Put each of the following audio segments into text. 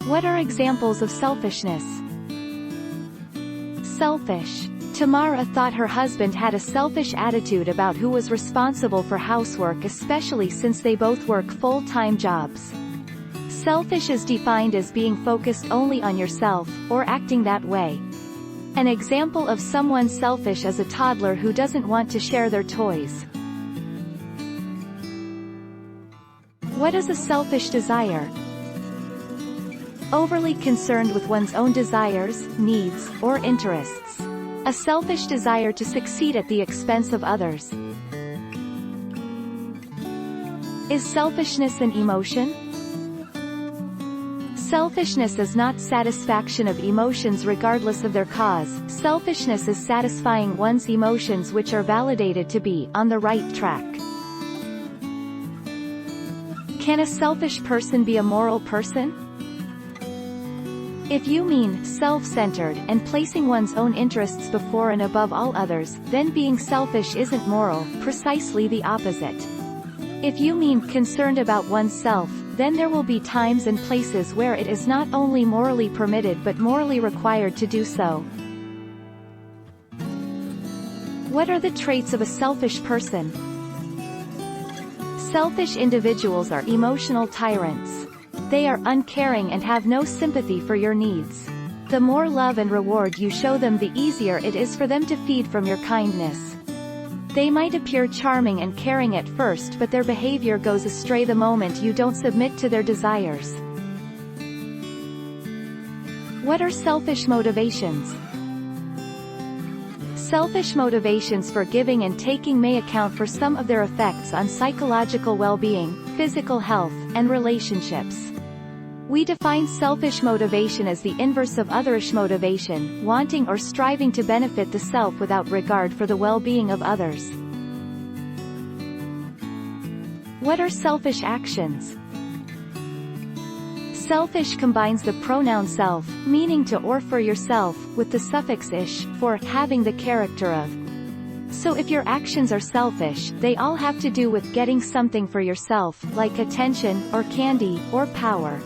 What are examples of selfishness? Selfish. Tamara thought her husband had a selfish attitude about who was responsible for housework, especially since they both work full-time jobs. Selfish is defined as being focused only on yourself, or acting that way. An example of someone selfish is a toddler who doesn't want to share their toys. What is a selfish desire? Overly concerned with one's own desires, needs, or interests. A selfish desire to succeed at the expense of others. Is selfishness an emotion? Selfishness is not satisfaction of emotions regardless of their cause. Selfishness is satisfying one's emotions which are validated to be on the right track. Can a selfish person be a moral person? If you mean self-centered and placing one's own interests before and above all others, then being selfish isn't moral, precisely the opposite. If you mean concerned about oneself, then there will be times and places where it is not only morally permitted but morally required to do so. What are the traits of a selfish person? Selfish individuals are emotional tyrants. They are uncaring and have no sympathy for your needs. The more love and reward you show them, the easier it is for them to feed from your kindness. They might appear charming and caring at first, but their behavior goes astray the moment you don't submit to their desires. What are selfish motivations? Selfish motivations for giving and taking may account for some of their effects on psychological well-being, physical health, and relationships. We define selfish motivation as the inverse of otherish motivation, wanting or striving to benefit the self without regard for the well-being of others. What are selfish actions? Selfish combines the pronoun self, meaning to or for yourself, with the suffix ish, for having the character of. So if your actions are selfish, they all have to do with getting something for yourself, like attention, or candy, or power.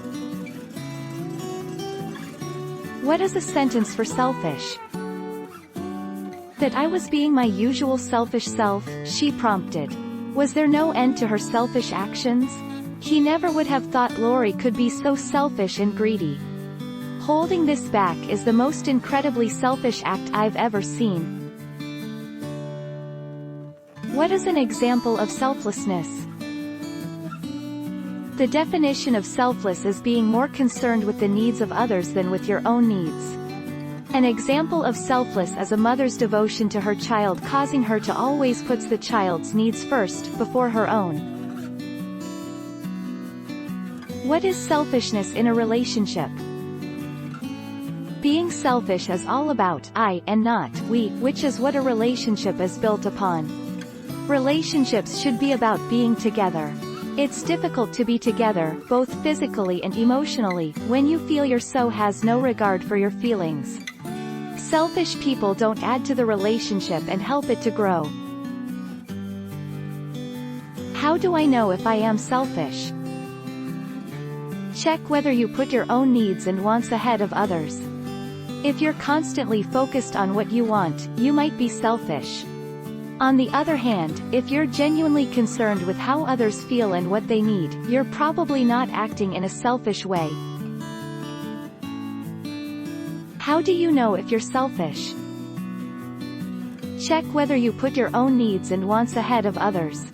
What is a sentence for selfish? That I was being my usual selfish self, she prompted. Was there no end to her selfish actions? He never would have thought Lori could be so selfish and greedy. Holding this back is the most incredibly selfish act I've ever seen. What is an example of selflessness? The definition of selfless is being more concerned with the needs of others than with your own needs. An example of selfless is a mother's devotion to her child, causing her to always puts the child's needs first, before her own. What is selfishness in a relationship? Being selfish is all about I and not we, which is what a relationship is built upon. Relationships should be about being together. It's difficult to be together, both physically and emotionally, when you feel your soul has no regard for your feelings. Selfish people don't add to the relationship and help it to grow. How do I know if I am selfish? Check whether you put your own needs and wants ahead of others. If you're constantly focused on what you want, you might be selfish. On the other hand, if you're genuinely concerned with how others feel and what they need, you're probably not acting in a selfish way. How do you know if you're selfish? Check whether you put your own needs and wants ahead of others.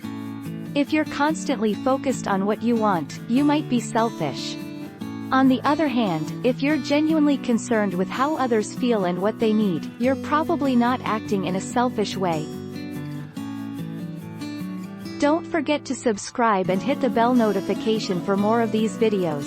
If you're constantly focused on what you want, you might be selfish. On the other hand, if you're genuinely concerned with how others feel and what they need, you're probably not acting in a selfish way. Don't forget to subscribe and hit the bell notification for more of these videos.